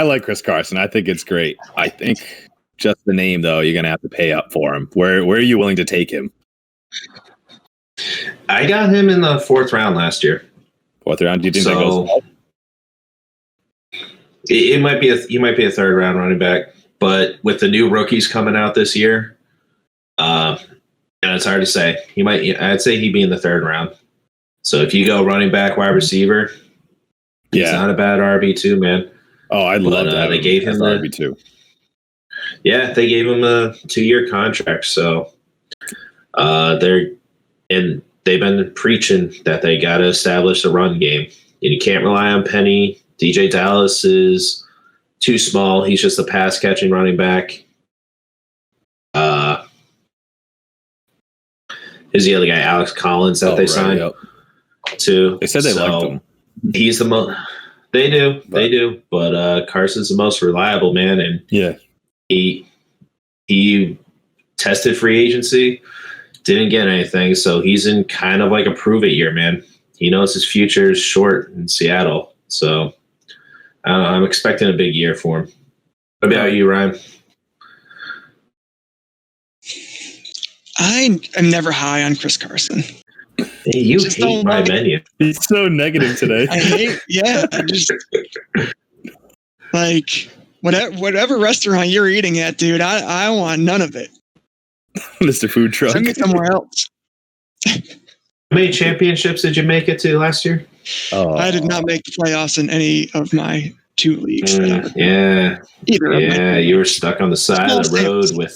like Chris Carson. I think it's great. I think just the name, though, you're gonna have to pay up for him. Where are you willing to take him? I got him in the fourth round last year. Fourth round? Do you think that goes? It might be a third round running back, but with the new rookies coming out this year, and it's hard to say. I'd say he'd be in the third round. So if you go running back, wide receiver, he's not a bad RB2, man. Oh, I love that. They gave him the RB2. Yeah, they gave him a 2-year contract. So they've been preaching that they got to establish the run game, and you can't rely on Penny. DJ Dallas is too small. He's just a pass catching running back. Who's the other guy? Alex Collins that they signed too. They said they liked him. He's the most. They do. But Carson's the most reliable, man, and he tested free agency, didn't get anything, so he's in kind of like a prove it year, man. He knows his future is short in Seattle, so I'm expecting a big year for him. What about you, Ryan? I am never high on Chris Carson. Hey, you hate my menu. He's so negative today. I just like whatever restaurant you're eating at, dude. I want none of it. Mr. Food Truck. Send me somewhere else. How many championships did you make it to last year? Oh. I did not make the playoffs in any of my 2 leagues. You were stuck on the side of the road with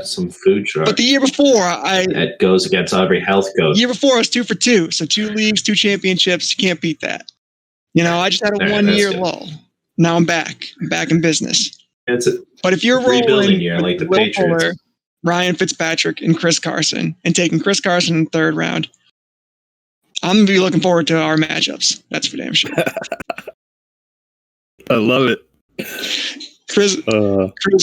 some food truck. But the year before, that goes against every health code. The year before, I was 2 for 2. So 2 leagues, 2 championships. You can't beat that. I just had a 1-year lull. Now I'm back. I'm back in business. But if you're rolling year, like the Will Patriots, Fuller, Ryan Fitzpatrick, and Chris Carson, and taking Chris Carson in the third round, I'm going to be looking forward to our matchups. That's for damn sure. I love it. Chris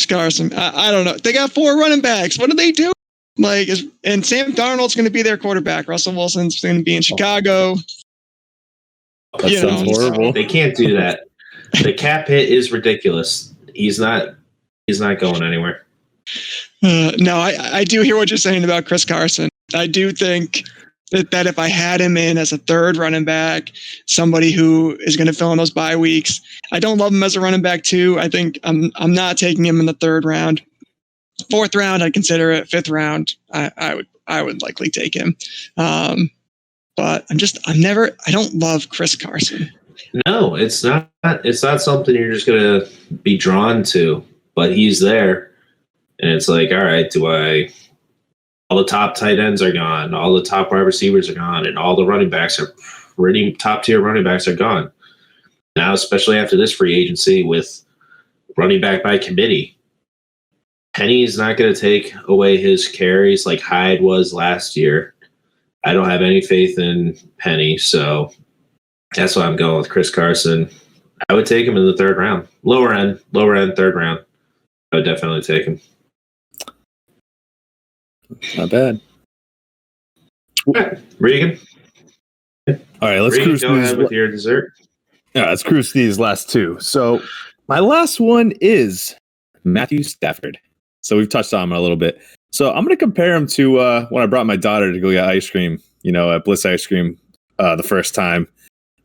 Carson. I don't know. They got 4 running backs. What do they do? And Sam Darnold's going to be their quarterback. Russell Wilson's going to be in Chicago. That sounds horrible. They can't do that. The cap hit is ridiculous. He's not going anywhere. No, I do hear what you're saying about Chris Carson. I do think that if I had him in as a third running back, somebody who is going to fill in those bye weeks. I don't love him as a running back too. I think I'm not taking him in the third round. Fourth round, I'd consider it. Fifth round, I would likely take him. But I don't love Chris Carson. No, it's not something you're just gonna be drawn to, but he's there, and it's like, all right, all the top tight ends are gone, all the top wide receivers are gone, and all the running backs are pretty top tier running backs are gone. Now, especially after this free agency with running back by committee, Penny's not going to take away his carries like Hyde was last year. I don't have any faith in Penny, so that's why I'm going with Chris Carson. I would take him in the third round. Lower end, third round. I would definitely take him. Not bad. All right, Regan. All right, let's cruise go ahead with your dessert. Yeah, let's cruise these last two. So my last one is Matthew Stafford. So we've touched on him a little bit. So I'm going to compare him to when I brought my daughter to go get ice cream, at Bliss Ice Cream the first time.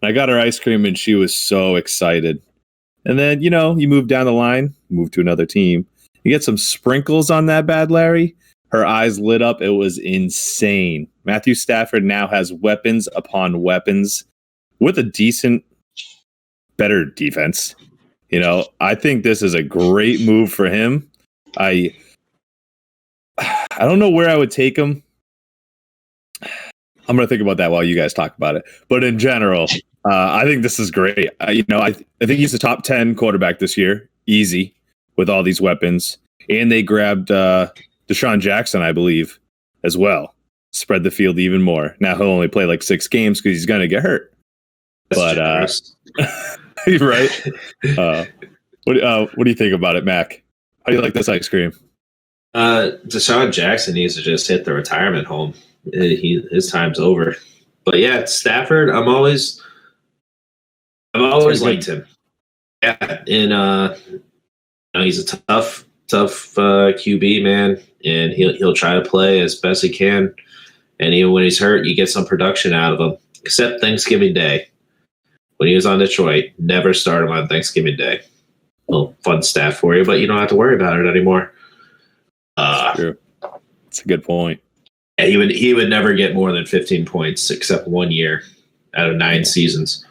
And I got her ice cream and she was so excited. And then, you move down the line, move to another team. You get some sprinkles on that bad Larry. Her eyes lit up. It was insane. Matthew Stafford now has weapons upon weapons with a decent, better defense. I think this is a great move for him. I don't know where I would take him. I'm going to think about that while you guys talk about it. But in general, I think this is great. I think he's the top 10 quarterback this year. Easy with all these weapons. And they grabbed Deshaun Jackson, I believe, as well. Spread the field even more. Now he'll only play like 6 games because he's going to get hurt. That's right? What do you think about it, Mac? How do you like this ice cream? Deshaun Jackson needs to just hit the retirement home. His time's over. But yeah, Stafford, I've always liked him. Yeah, and he's a tough QB, man, and he'll try to play as best he can. And even when he's hurt, you get some production out of him. Except Thanksgiving Day, when he was on Detroit, never start him on Thanksgiving Day. A little fun stat for you, but you don't have to worry about it anymore. That's true. That's a good point. Yeah, he would never get more than 15 points except 1 year out of 9 seasons.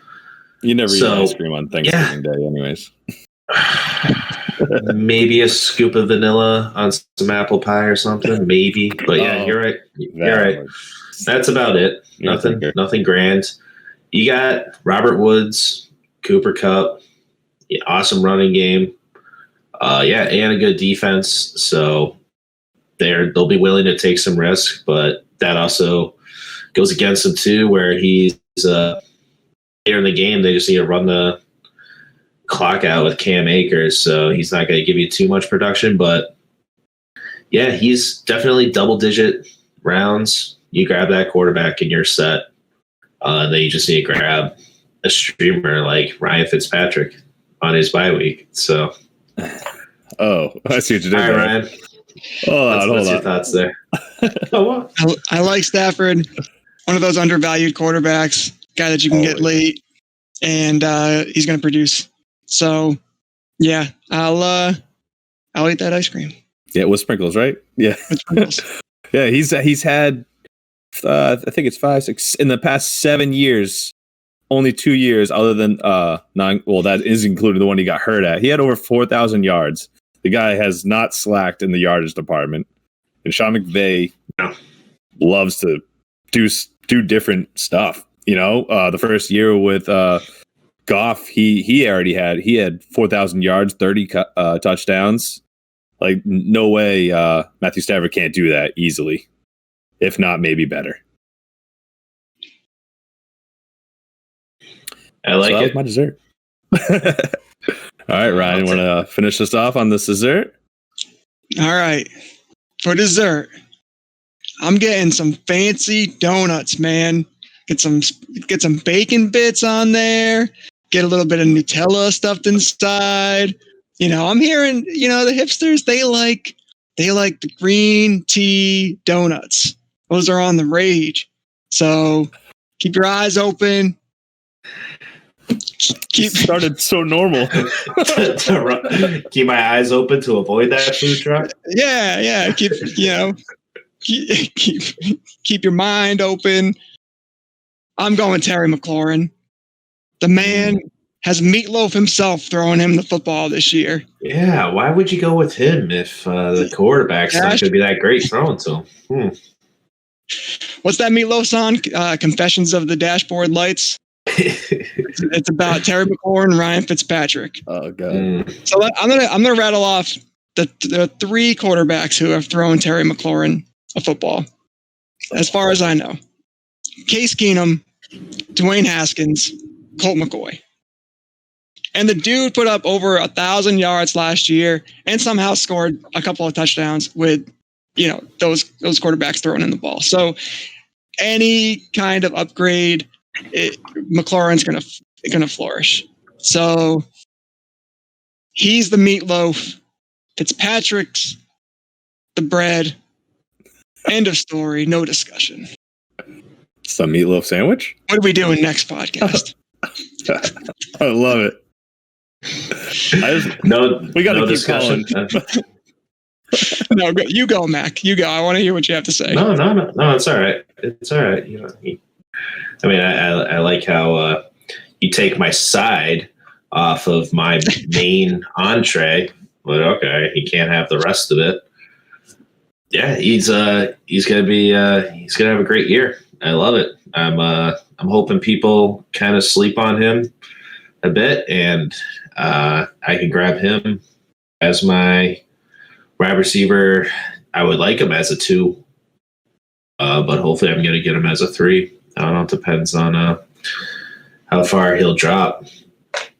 You never eat ice cream on Thanksgiving Day, anyways. Maybe a scoop of vanilla on some apple pie or something, maybe. But yeah, you're right. You're right. That's about it. Nothing grand. You got Robert Woods, Cooper Kupp, awesome running game. And a good defense. So they'll be willing to take some risk, but that also goes against him too, where he's later in the game. They just need to run the clock out with Cam Akers, so he's not going to give you too much production. But yeah, he's definitely double-digit rounds. You grab that quarterback and you're set. Then you just need to grab a streamer like Ryan Fitzpatrick on his bye week. So, I see what you did all there, right, Ryan. What's your thoughts there? I like Stafford, one of those undervalued quarterbacks, guy that you can get late, and he's going to produce. So, yeah, I'll eat that ice cream. Yeah, with sprinkles, right? Yeah, with sprinkles. Yeah, he's had I think it's 5, 6 in the past 7 years. Only 2 years, other than 9. Well, that is including the one he got hurt at. He had over 4,000 yards. The guy has not slacked in the yardage department. And Sean McVay loves to do different stuff. The first year with Goff, he had 4,000 yards, 30 touchdowns. Like, no way Matthew Stafford can't do that easily. If not, maybe better. I like that it. Was my dessert. All right, Ryan, want to finish this off on this dessert? All right. For dessert, I'm getting some fancy donuts, man. Get some bacon bits on there. Get a little bit of Nutella stuffed inside. I'm hearing, the hipsters, they like the green tea donuts. Those are on the rage. So keep your eyes open. Keep started so normal. Keep my eyes open to avoid that food truck. Yeah. Keep your mind open. I'm going Terry McLaurin. The man has Meatloaf himself throwing him the football this year. Yeah, why would you go with him if the quarterback's not going to be that great throwing to him? What's that Meatloaf song? Confessions of the Dashboard Lights. It's about Terry McLaurin and Ryan Fitzpatrick. Oh god! So I'm gonna rattle off the 3 quarterbacks who have thrown Terry McLaurin a football, as far as I know. Case Keenum, Dwayne Haskins, Colt McCoy. And the dude put up over 1,000 yards last year and somehow scored a couple of touchdowns with, those quarterbacks throwing in the ball. So any kind of upgrade, McLaurin's gonna flourish. So he's the meatloaf. Fitzpatrick's the bread. End of story. No discussion. Some meatloaf sandwich? What are we doing next podcast? I love it. We got to keep discussion. No, you go, Mac. You go. I want to hear what you have to say. No, it's all right. It's all right. I like how you take my side off of my main entree, but okay, he can't have the rest of it. Yeah, he's gonna have a great year. I love it. I'm hoping people kind of sleep on him a bit, and I can grab him as my wide receiver. I would like him as a 2, but hopefully I'm going to get him as a 3. I don't know. It depends on how far he'll drop.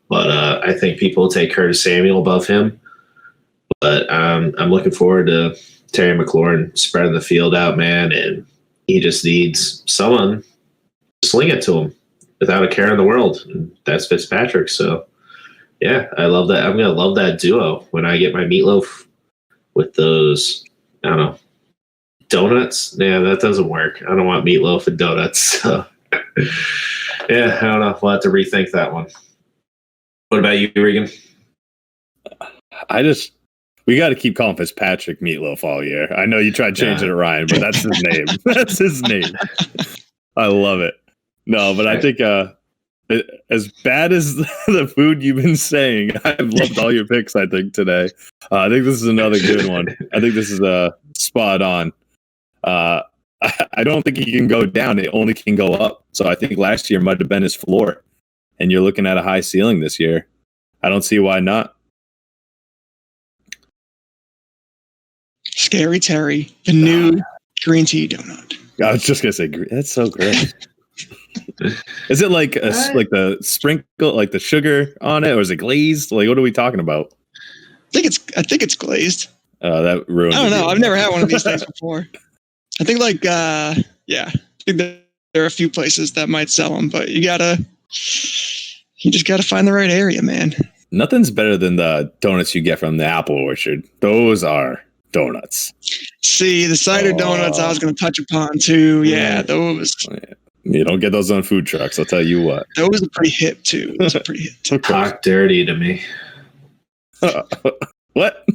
But I think people will take Curtis Samuel above him. But I'm looking forward to Terry McLaurin spreading the field out, man, and he just needs someone to sling it to him without a care in the world. And that's Fitzpatrick. So, yeah, I love that. I'm going to love that duo when I get my meatloaf with those, I don't know, donuts. Yeah, that doesn't work. I don't want meatloaf and donuts. So, yeah, I don't know. We'll have to rethink that one. What about you, Regan? We got to keep calling Fitzpatrick Meatloaf all year. I know you tried changing it, Ryan, but that's his name. That's his name. I love it. No, but I think as bad as the food you've been saying, I've loved all your picks, I think, today. I think this is another good one. I think this is spot on. I don't think he can go down. It only can go up. So I think last year might have been his floor. And you're looking at a high ceiling this year. I don't see why not. Scary Terry, the new green tea donut. I was just gonna say that's so great. Is it like like the sprinkle, like the sugar on it, or is it glazed? Like, what are we talking about? I think it's glazed. That ruined. I don't know. I've never had one of these things before. I think I think that there are a few places that might sell them, but you just gotta find the right area, man. Nothing's better than the donuts you get from the Apple Orchard. Those are donuts. See, the cider donuts I was going to touch upon too. Yeah, those. You don't get those on food trucks, I'll tell you what. Those are pretty hip too. Talk dirty to me. What?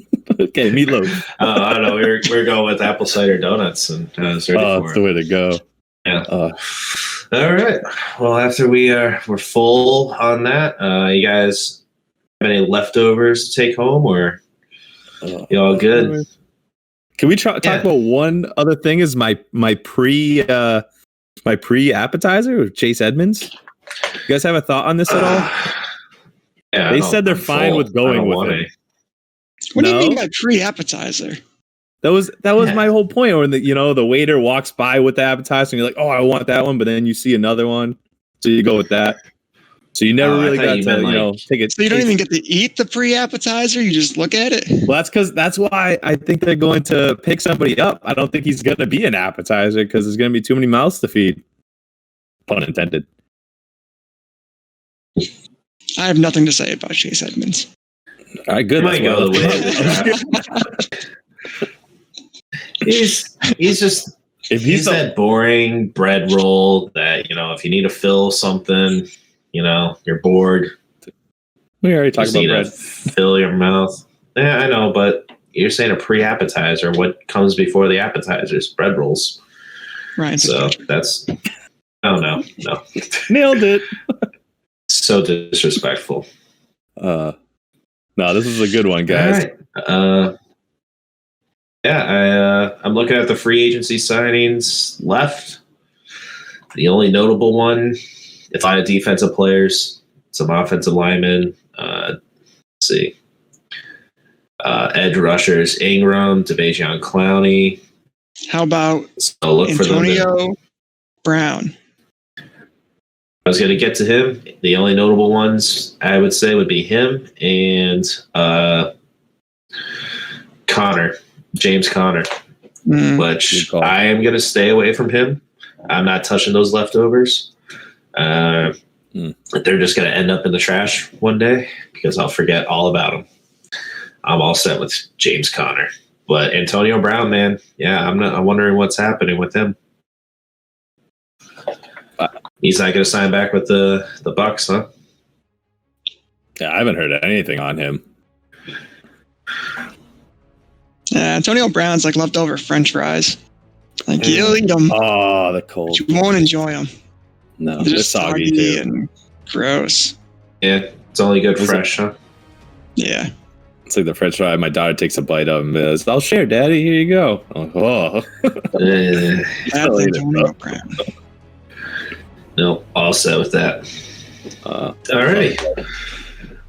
Okay, meatloaf. I don't know. We're going with apple cider donuts, and I was ready for that's the way to go. Yeah. All right. Well, after we're full on that, you guys have any leftovers to take home, or you all good? Can we talk about one other thing? Is my pre appetizer with Chase Edmonds? You guys have a thought on this at all? Yeah, they said they're fine with going with it. What do you mean by pre appetizer? That was my whole point. Or the waiter walks by with the appetizer and you're like, oh, I want that one, but then you see another one, so you go with that. So you never really got to take it. So you don't even get to eat the pre-appetizer. You just look at it. Well, that's why I think they're going to pick somebody up. I don't think he's going to be an appetizer because there's going to be too many mouths to feed. Pun intended. I have nothing to say about Chase Edmonds. All right, good. Might go the way. He's just If He's that boring bread roll that, if you need to fill something, you're bored. we already talked Just about need bread. to fill your mouth. Yeah, I know, but you're saying a pre-appetizer. What comes before the appetizers? Bread rolls. Right. So that's, oh no. Nailed it. So disrespectful. No, this is a good one, guys. All right. I'm looking at the free agency signings left. The only notable one, if I had defensive players, some offensive linemen, let's see. Edge rushers, Ingram, DeVajion Clowney. How about So look for them. Antonio Brown? I was going to get to him. The only notable ones I would say would be him and James Conner, which I am going to stay away from him. I'm not touching those leftovers. They're just going to end up in the trash one day because I'll forget all about them. I'm all set with James Conner. But Antonio Brown, man, yeah, I'm wondering what's happening with him. He's not going to sign back with the Bucs, huh? Yeah, I haven't heard anything on him. Yeah, Antonio Brown's like leftover French fries. Like you'll eat them, Oh, the cold. but you won't enjoy them. No, They're they're just soggy soggy too. and gross. Yeah, it's only good fresh, huh? Yeah. It's like the French fry. My daughter takes a bite of them. And says, I'll share, Daddy. Here you go. I'm like, oh. That's I'll eat it, Antonio Brown. No, all set with that. Uh, All right.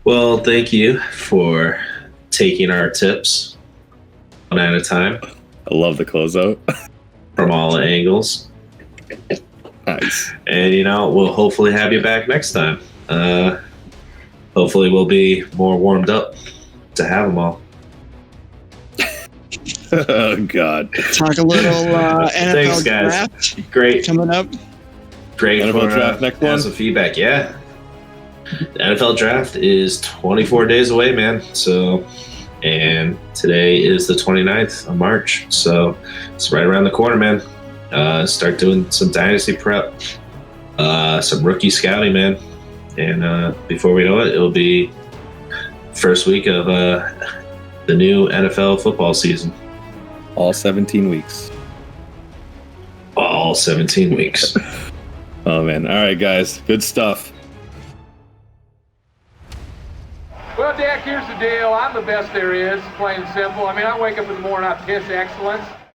Well, thank you for taking our tips one at a time I love the closeout. from all the angles. Nice. And, we'll hopefully have you back next time. Hopefully we'll be more warmed up to have them all. Oh, God. Talk a little NFL Thanks, guys. draft Great. coming up. Great NFL for draft next have one? some feedback. Yeah. The NFL draft is 24 days away, man. So, and today is the 29th of March. So it's right around the corner, man. Start doing some dynasty prep, some rookie scouting, man. And before we know it, it'll be first week of the new NFL football season. All 17 weeks. All 17 weeks. Oh, man. All right, guys. Good stuff. Well, Dak, here's the deal. I'm the best there is, plain and simple. I mean, I wake up in the morning, I piss excellence.